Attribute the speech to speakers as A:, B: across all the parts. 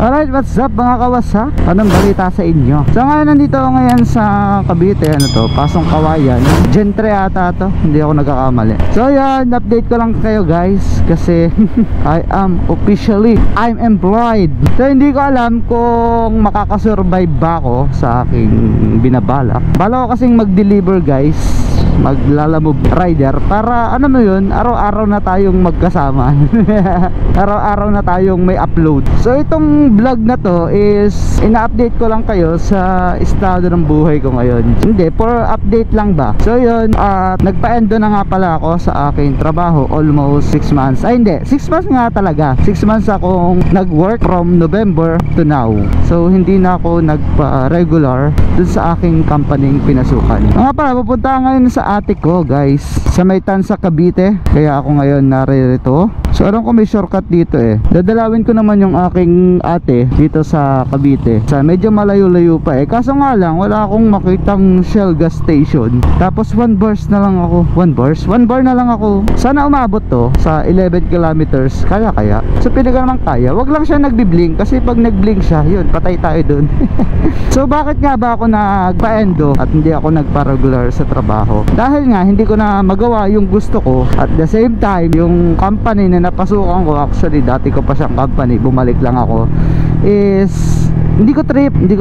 A: Alright, what's up mga kawasak? Anong balita sa inyo? So ngayon nandito ako ngayon sa Cavite. Ano to? Pasong Kawayan. Gentre ata to. Hindi ako nagkakamali. So yan, update ko lang kayo guys. Kasi I'm employed. So hindi ko alam kung makakasurvive ba ako sa aking binabalak. Bala ko kasing mag-deliver guys, maglalamove rider, para ano mo yun, araw-araw na tayong magkasama. Araw-araw na tayong may upload. So itong vlog na to is ina-update ko lang kayo sa estado ng buhay ko ngayon. Hindi, for update lang ba. So yun, nagpa-endo na nga pala ako sa aking trabaho. Almost 6 months. Ay hindi, 6 months nga talaga. 6 months akong nag-work from November to now. So hindi na ako nagpa-regular dun sa aking company pinasukan. Nga pala, pupunta ngayon sa ate ko guys, sa may Tansa, Cavite. Kaya ako ngayon naririto. So alam ko may shortcut dito eh. Dadalawin ko naman yung aking ate dito sa Cavite. Sa medyo malayo-layo pa eh. Kaso nga lang, wala akong makitang Shell gas station. Tapos 1 bars na lang ako. 1 bars? 1 bar na lang ako. Sana umabot to sa 11 kilometers. Kaya. So pili ka naman kaya. Wag lang siya nagbi-blink. Kasi pag nag-blink siya, yun, patay tayo dun. So bakit nga ba ako nagpa-endo at hindi ako nagpa-regular sa trabaho? Dahil nga hindi ko na magawa yung gusto ko. At the same time, yung company na napasukan ko, actually dati ko pa siyang company, bumalik lang ako, is hindi ko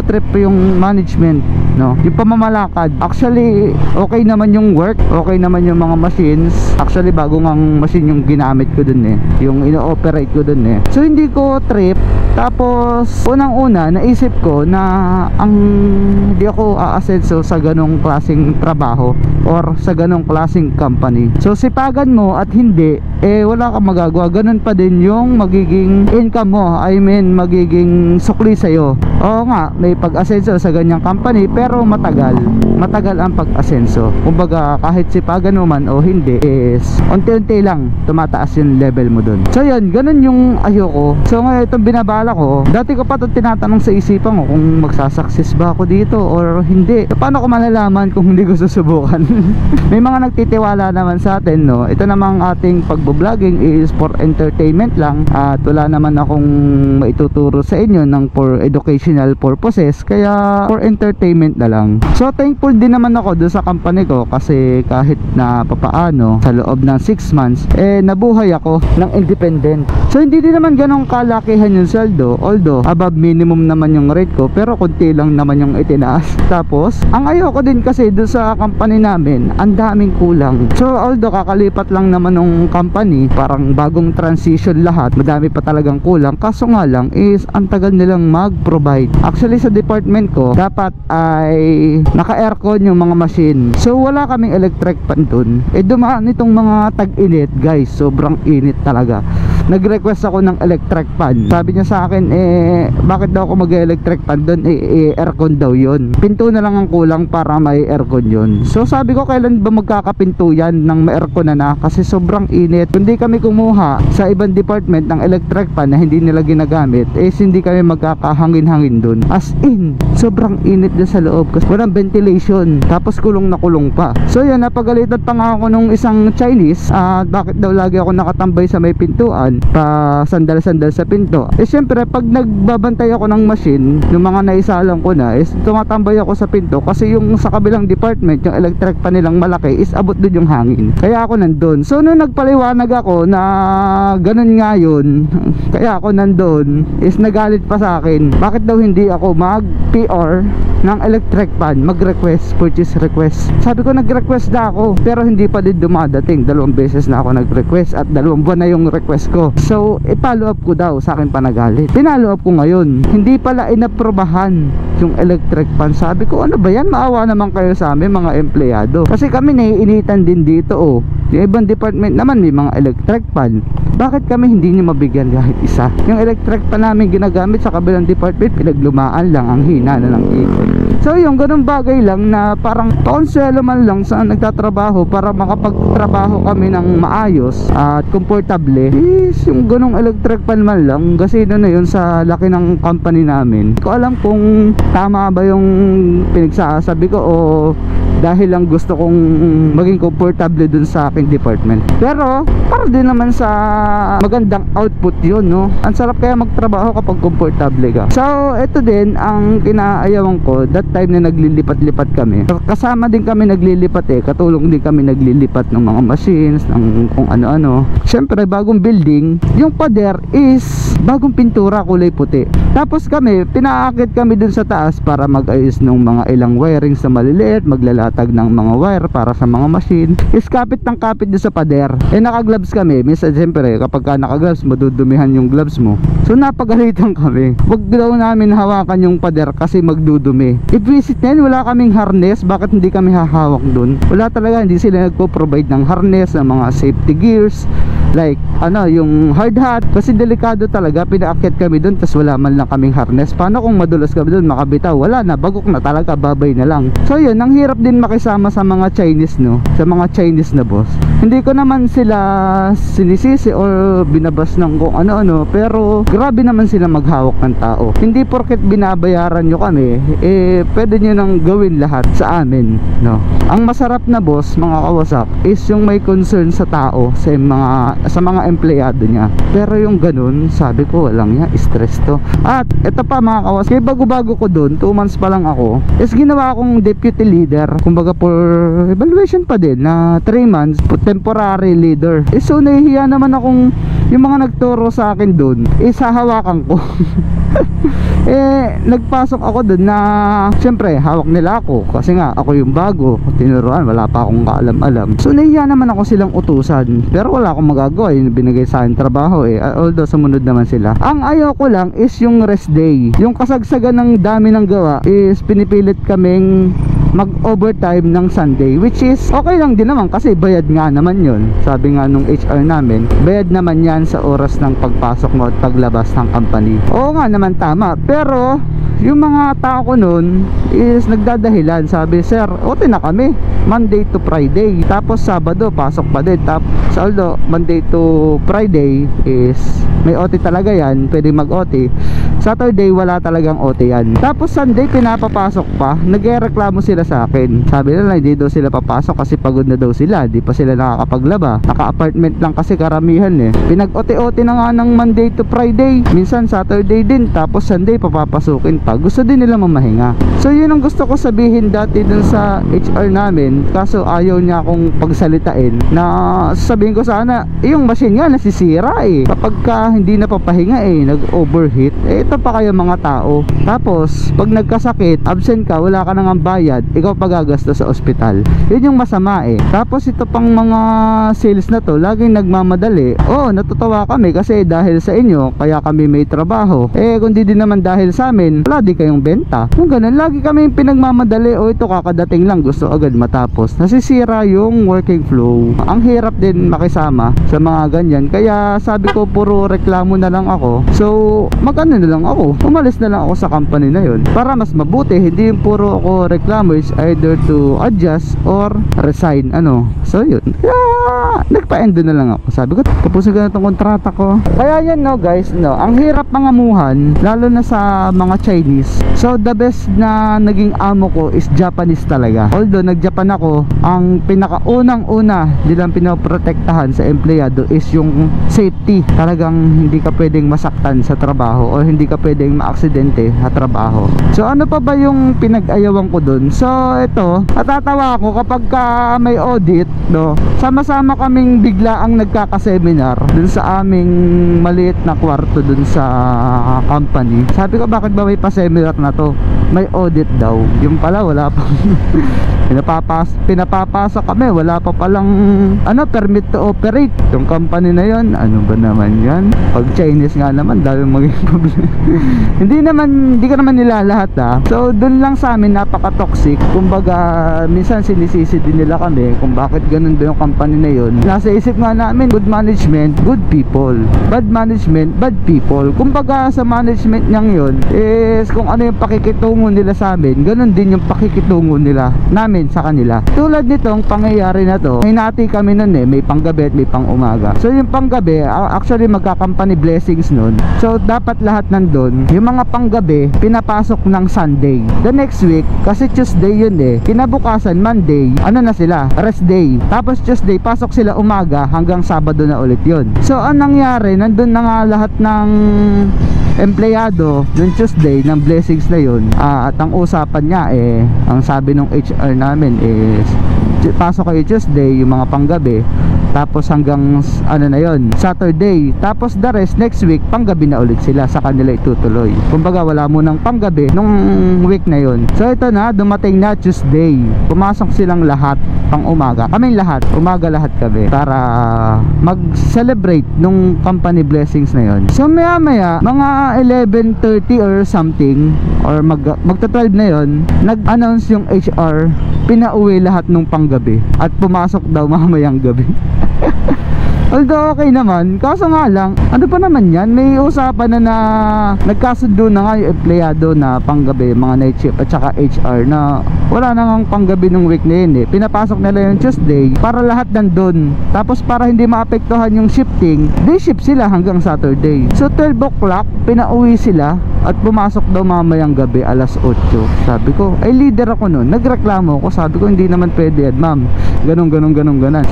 A: trip yung management, no? Yung pamamalakad. Actually okay naman yung work, okay naman yung mga machines. Actually bago ngang machine yung ginamit ko dun eh, yung ino-operate ko dun eh. So hindi ko trip. Tapos unang-una naisip ko na hindi ako aasenso sa ganong klaseng trabaho or sa ganong klaseng company. So sipagan mo at hindi, eh wala kang magagawa. Ganun pa din yung magiging income mo. I mean magiging sukli sa'yo. Oo nga, may pag-asenso sa ganyang company, pero matagal ang pag-asenso. Kumbaga kahit sipagan mo man o hindi, is unti-unti lang tumataas yung level mo dun. So yun, ganun yung ayoko. So ngayon itong binabala ko, dati ko pa itong tinatanong sa isipan ko kung magsasucess ba ako dito or hindi. Paano ko malalaman kung hindi ko susubukan? May mga nagtitiwala naman sa atin, no? Ito namang ating pagbo-vlogging is for entertainment lang, at wala naman akong maituturo sa inyo ng for educational purposes, kaya for entertainment na lang. So thankful din naman ako doon sa company ko, kasi kahit na papaano sa loob ng 6 months eh nabuhay ako ng independent. So hindi din naman ganong kalakihan yung sweldo, although above minimum naman yung rate ko, pero konti lang naman yung itinaas. Tapos ang ayoko din kasi doon sa company namin, ang daming kulang. So although kakalipat lang naman ng company, parang bagong transition lahat, madami pa talagang kulang. Kaso nga lang is ang tagal nilang mag-provide. Actually sa department ko, dapat ay naka-aircon yung mga machine. So wala kaming electric fan dun. Eh dumaan itong mga tag-init guys, sobrang init talaga. Nag-request ako ng electric fan. Sabi niya sa akin, bakit daw ako mag-electric fan doon? Aircon daw yun. Pinto na lang ang kulang para may aircon yun. So sabi ko, kailan ba magkakapinto yan ng may aircon na? Kasi sobrang init. Kundi kami kumuha sa ibang department ng electric fan na hindi nila ginagamit, hindi kami magkakahangin-hangin doon. As in, sobrang init na sa loob kasi walang ventilation. Tapos kulong na kulong pa. So yan, napagalitan pa nga ako nung isang Chinese. Bakit daw lagi ako nakatambay sa may pintuan, pa sandal-sandal sa pinto. Syempre pag nagbabantay ako ng machine, yung mga naisalang ko na, tumatambay ako sa pinto kasi yung sa kabilang department, yung electric pa nilang malaki is abot doon yung hangin. Kaya ako nandun. So nung nagpaliwanag ako na ganun nga yun, kaya ako nandun, is nagalit pa sa akin. Bakit daw hindi ako mag-PR ng electric fan, mag-request, purchase request. Sabi ko nag-request na ako, pero hindi pa din dumadating. 2 beses na ako nag-request at 2 buwan na yung request ko. So i-follow up ko daw, sa akin pa nagalit. Pinalo up ko ngayon, hindi pala inaprobahan yung electric fan. Sabi ko, ano ba yan? Maawa naman kayo sa amin mga empleyado. Kasi kami naiinitan din dito oh. Yung ibang department naman may mga electric fan. Bakit kami hindi nyo mabigyan kahit isa? Yung electric fan namin ginagamit sa kabilang department, pinaglumaan lang, ang hina na ng ikot. So yung ganun bagay lang na parang konselo man lang sa nagtatrabaho para makapagtrabaho kami ng maayos at komportable, is yung ganung electric fan man lang, kasi na yun sa laki ng company namin. Hindi ko alam kung tama ba yung pinagsasabi ko o dahil lang gusto kong maging komportable dun sa aking department. Pero para din naman sa magandang output yun, no? Ang sarap kaya magtrabaho kapag komportable ka. So ito din ang kinaayawan ko that time na naglilipat-lipat kami. Kasama din kami naglilipat katulong din kami naglilipat ng mga machines, ng kung ano-ano. Syempre bagong building, yung pader is bagong pintura kulay puti. Tapos kami, pinaakit kami dun sa taas para mag-ayos ng mga ilang wiring sa maliliit, maglalatag ng mga wire para sa mga machine. Is kapit ng kapit dun sa pader. Naka-gloves kami. Minsan syempre kapag ka naka-gloves, madudumihan yung gloves mo. So napagalitan kami. Wag daw namin hawakan yung pader kasi magdudumi. I-visit na yun, wala kaming harness. Bakit hindi kami hahawak dun? Wala talaga, hindi sila nagpo-provide ng harness, ng mga safety gears, like yung hard hat. Kasi delikado talaga, pinaakyat kami dun tas wala man lang kaming harness. Paano kung madulas kami dun, makabitaw? Wala na, bagok na talaga, babay na lang. So yun, ang hirap din makisama sa mga Chinese, no? Sa mga Chinese na boss. Hindi ko naman sila sinisisi or binabas ng kung ano-ano, pero grabe naman sila maghawak ng tao. Hindi porket binabayaran nyo kami, pwede nyo nang gawin lahat sa amin, no? Ang masarap na boss, mga kawasak, is yung may concern sa tao, sa mga empleyado niya. Pero yung ganun, sabi ko, walang niya, stress to. At ito pa mga kawasak, kaya bago-bago ko dun, 2 months pa lang ako, is ginawa akong deputy leader, kumbaga for evaluation pa din, na 3 months, temporary leader. So nahihiya naman akong yung mga nagturo sa akin dun, hahawakan ko. Nagpasok ako dun na syempre hawak nila ako kasi nga ako yung bago, tinuruan, wala pa akong kaalam-alam. So nahiya naman ako silang utusan, pero wala akong magagawa, yung binigay sa akin trabaho although sumunod naman sila. Ang ayaw ko lang is yung rest day. Yung kasagsagan ng dami ng gawa is pinipilit kaming mag-overtime ng Sunday, which is okay lang din naman kasi bayad nga naman yun. Sabi nga nung HR namin, bayad naman yan sa oras ng pagpasok mo at paglabas ng company. Oo nga naman, tama. Pero yung mga tao ko nun is nagdadahilan. Sabi, sir, OT na kami Monday to Friday, tapos Sabado pasok pa din. Tapos although Monday to Friday is may OT talaga yan, pwede mag-OT. Saturday wala talagang OT yan. Tapos Sunday pinapapasok pa. Nagrereklamo sila sa akin. Sabi nila hindi daw sila papasok kasi pagod na daw sila, di pa sila nakakapaglaba. Naka-apartment lang kasi karamihan Pinag-OT-OT na nga ng Monday to Friday, minsan Saturday din, tapos Sunday papapasukin pa. Gusto din nila mamahinga. So yun ang gusto ko sabihin dati dun sa HR namin, kaso ayaw niya akong pagsalitain na sabihin ko sana, yung machine nga nasisira kapag ka hindi napapahinga nag-overheat, ito pa kayo mga tao. Tapos pag nagkasakit, absent ka, wala ka nang bayad, ikaw pagagastos sa ospital. Yun yung masama Tapos ito pang mga sales na to, laging nagmamadali. Natutuwa kami kasi dahil sa inyo kaya kami may trabaho. Kung di din naman dahil sa amin, wala di kayong benta. Yung ganun, lagi kami pinagmamadali. Ito kakadating lang, gusto agad matapos. Nasisira yung working flow. Ang hirap din makisama sa mga ganyan. Kaya sabi ko, puro reklamo na lang ako. So mag-ano na lang ako, umalis na lang ako sa company na yun para mas mabuti. Hindi yung puro ako reklamo, is either to adjust or resign. So yun, kaya nagpa-end na lang ako. Sabi ko, tapusin ko na itong kontrata ko. Kaya yan guys, ang hirap mangamuhan, lalo na sa mga Chinese. So the best na naging amo ko is Japanese talaga. Although nag-Japan ako, ang pinakaunang-una nilang pinoprotektahan sa empleyado is yung safety. Talagang hindi ka pwedeng masaktan sa trabaho o hindi ka pwedeng maaksidente sa trabaho. So ano pa ba yung pinag-ayawan ko dun? So ito, natatawa ako kapag may audit, sama-sama kaming bigla ang nagkaka-seminar dun sa aming maliit na kwarto dun sa company. Sabi ko, bakit ba may pa-seminar na to? May audit daw. Yung pala wala pa. Pinapapasok kami, wala pa palang permit to operate. Yung company na yon, ano ba naman yan? Pag Chinese nga naman, dami maging problem. Hindi ka naman nila lahat So dun lang sa amin, napaka-toxic. Kumbaga minsan sinisisi din nila kami kung bakit ganun ba yung company na yon. Nasa isip nga namin, good management, good people. Bad management, bad people. Kumbaga sa management niyang yon is kung ano yung pakikitungo pakikitungo nila sa amin, ganun din yung pakikitungo nila namin sa kanila. Tulad nitong pangyayari na to, hinati kami nun may panggabi at may pang umaga. So yung panggabi, actually magka-company blessings nun. So dapat lahat nandun. Yung mga panggabi, pinapasok ng Sunday. The next week, kasi Tuesday yun kinabukasan, Monday, ano na sila, rest day. Tapos Tuesday, pasok sila umaga hanggang Sabado na ulit yun. So ang nangyari, nandun na nga lahat ng empleyado noong Tuesday ng blessings na yun, at ang usapan niya ang sabi ng HR namin is pasok kayo Tuesday yung mga panggabi, tapos hanggang ano na yon, Saturday, tapos the rest next week panggabi na ulit sila, sa kanila itutuloy. Kumbaga wala mo ng panggabi nung week na yon. So ito na, dumating na Tuesday, pumasok silang lahat pang umaga, kaming lahat, umaga lahat kami, para mag-celebrate nung company blessings na yon. So maya maya, mga 11:30 or something, or magta-12 na yon, nag-announce yung HR, pinauwi lahat nung panggabi at pumasok daw mamayang gabi. Although okay naman, kaso nga lang, ano pa naman yan, may usapan na nagkasundo na nga yung empleyado na panggabi, mga night shift at saka HR, na wala na nga panggabi nung week na yun pinapasok nila yung Tuesday para lahat nandun. Tapos para hindi maapektuhan yung shifting, day shift sila hanggang Saturday. So 12 o'clock, pinauwi sila at pumasok daw mamayang gabi alas 8. Sabi ko, ay leader ako nun, nagreklamo ako, sabi ko hindi naman pwede yan ma'am, ganun.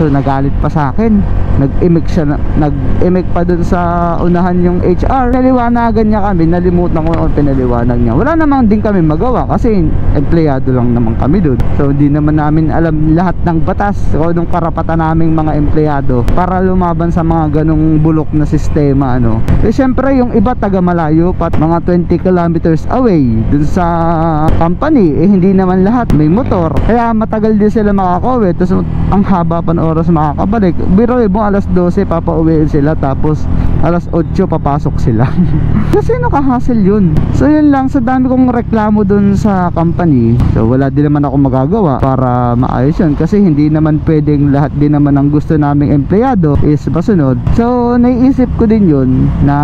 A: So nagalit pa sa akin, nag-emik pa dun sa unahan yung HR. Naliwanagan niya kami, nalimutan ko yung pinaliwanag niya. Wala namang din kami magawa kasi empleyado lang naman kami dun. So hindi naman namin alam lahat ng batas o nung karapatan naming mga empleyado para lumaban sa mga ganong bulok na sistema syempre yung iba taga malayo pat mga 20 kilometers away dun sa company, hindi naman lahat may motor, kaya matagal din sila makakauwi. Tapos ang haba pa ng oras makakabalik. Biro mo alas 12 papauwiin sila, tapos alas 8 papasok sila. Kasi naka-hassle yun. So yun lang, sa dami kong reklamo dun sa company, so wala din naman ako magagawa para maayos yun, kasi hindi naman pwedeng lahat din naman ang gusto naming empleyado is masunod. So naiisip ko din yun na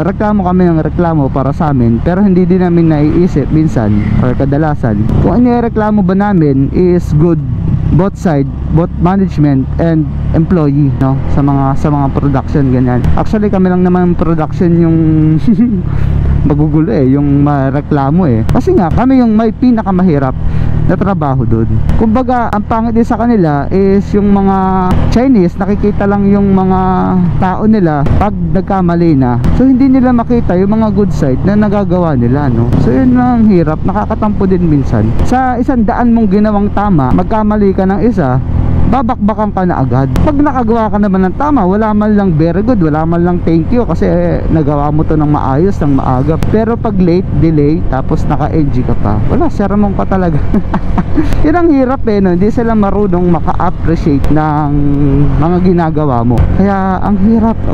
A: reklamo kami ng reklamo para sa amin, pero hindi din namin naiisip minsan or kadalasan kung inireklamo ba namin is good both side, both management and employee sa mga production ganyan. Actually kami lang naman production yung magugulo yung mareklamo kasi nga kami yung may pinakamahirap na trabaho doon. Kumbaga ang pangit din sa kanila is yung mga Chinese, nakikita lang yung mga tao nila pag nagkamali na, so hindi nila makita yung mga good side na nagagawa nila so yun lang ang hirap, nakakatampo din minsan. Sa 100 mong ginawang tama, magkamali ka ng isa, babakbakan ka na agad. Pag nakagawa ka naman ng tama, wala man lang very good, wala man lang thank you kasi nagawa mo to ng maayos, ng maaga. Pero pag late, delay, tapos naka-NG ka pa, wala, sermon ka talaga. Yun ang hirap hindi sila marunong maka-appreciate ng mga ginagawa mo. Kaya ang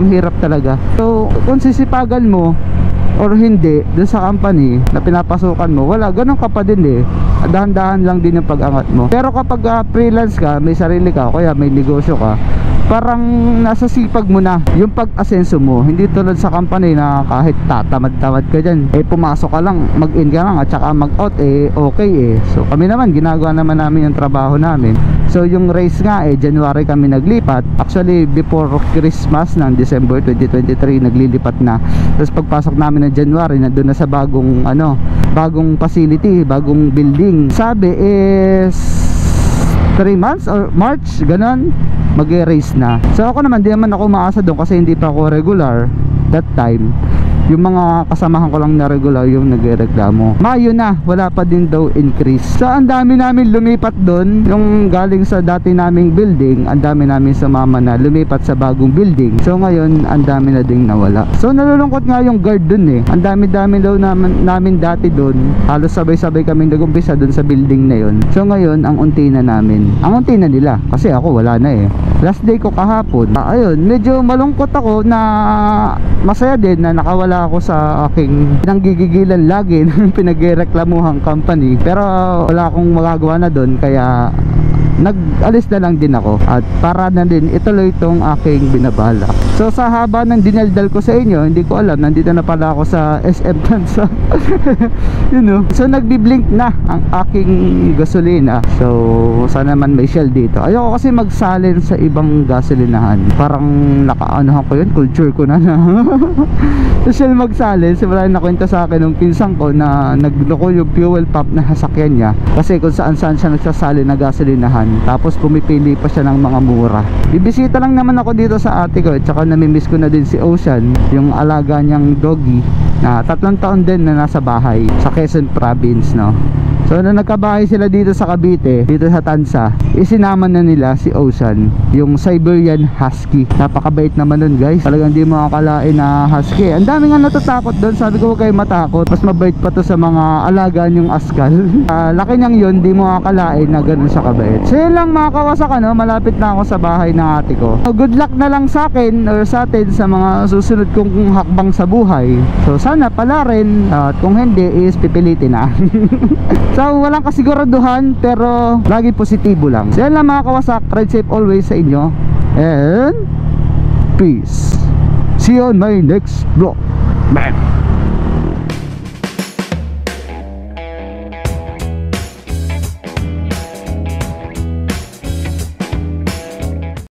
A: hirap talaga. So kung sisipagan mo or hindi dun sa company na pinapasukan mo, wala, ganun ka pa din dahan-dahan lang din yung pag-angat mo. Pero kapag freelance ka, may sarili ka, kaya may negosyo ka, parang nasa sipag mo na yung pag-asenso mo. Hindi tulad sa company na kahit tatamad-tamad ka dyan, pumasok ka lang, mag-in ka lang at saka mag-out, okay So kami naman, ginagawa naman namin yung trabaho namin. So yung race nga January kami naglipat. Actually before Christmas ng December 2023 naglilipat na. Tapos pagpasok namin ng January, nandun na sa bagong bagong facility, bagong building. Sabi is 3 months or March, ganon, mag-race na. So ako naman, di naman ako maasa doon kasi hindi pa ako regular that time. Yung mga kasamahan ko lang na regular yung nagreklamo. Mayo na, wala pa din daw increase. So ang dami namin lumipat doon, yung galing sa dati naming building, ang dami namin sumama na lumipat sa bagong building. So ngayon, ang dami na ding nawala. So nalulungkot nga yung guard doon Ang dami-dami daw namin dati doon. Halos sabay-sabay kaming nag-umpisa doon sa building na yon. So ngayon, ang unti na namin. Ang unti na nila, kasi ako wala na Last day ko kahapon. Ayun, medyo malungkot ako na masaya din na nakawala ako sa aking pinanggigigilan lagi ng pinagreklamuhang company. Pero wala akong magagawa na doon, kaya nag-alis na lang din ako at para na din ituloy itong aking binabalak. So sa haba ng dinaldal ko sa inyo, hindi ko alam, nandito na pala ako sa SM Tansa. You know, so nagbi-blink na ang aking gasolina. So sana naman may Shell dito. Ayoko kasi magsalin sa ibang gasolinahan. Parang nakaanohan ko yun, culture ko na sa Shell magsalin. Simula na kwenta sa akin ng pinsang ko na nagloko yung fuel pump na sasakyan niya, kasi kung saan saan siya nagsasali na gasolinahan, tapos pumipili pa siya ng mga mura. Bibisita lang naman ako dito sa ate ko, at saka namimiss ko na din si Ocean, yung alaga niyang doggy na 3 taon din na nasa bahay sa Quezon Province, no. So nung nagkabahay sila dito sa Cavite, dito sa Tansa, isinama na nila si Ocean, yung Siberian Husky. Napakabait naman nun, guys. Talagang hindi mo akalain na husky. Ang dami nga natatakot doon. Sabi ko huwag kayo matakot, mas mabait pa to sa mga alaga niyong askal. Laki niyang yun, hindi mo akalain na ganun siya kabait. So yun lang mga kawasak, ano, malapit na ako sa bahay ng ate ko. So, good luck na lang sa akin or sa atin sa mga susunod kong hakbang sa buhay. So sana pala rin, at kung hindi is pipilitin na. So walang kasiguraduhan, pero lagi positibo lang. So yan lang mga kawasak, ride safe always sa inyo, and peace. See you on my next vlog. Bye.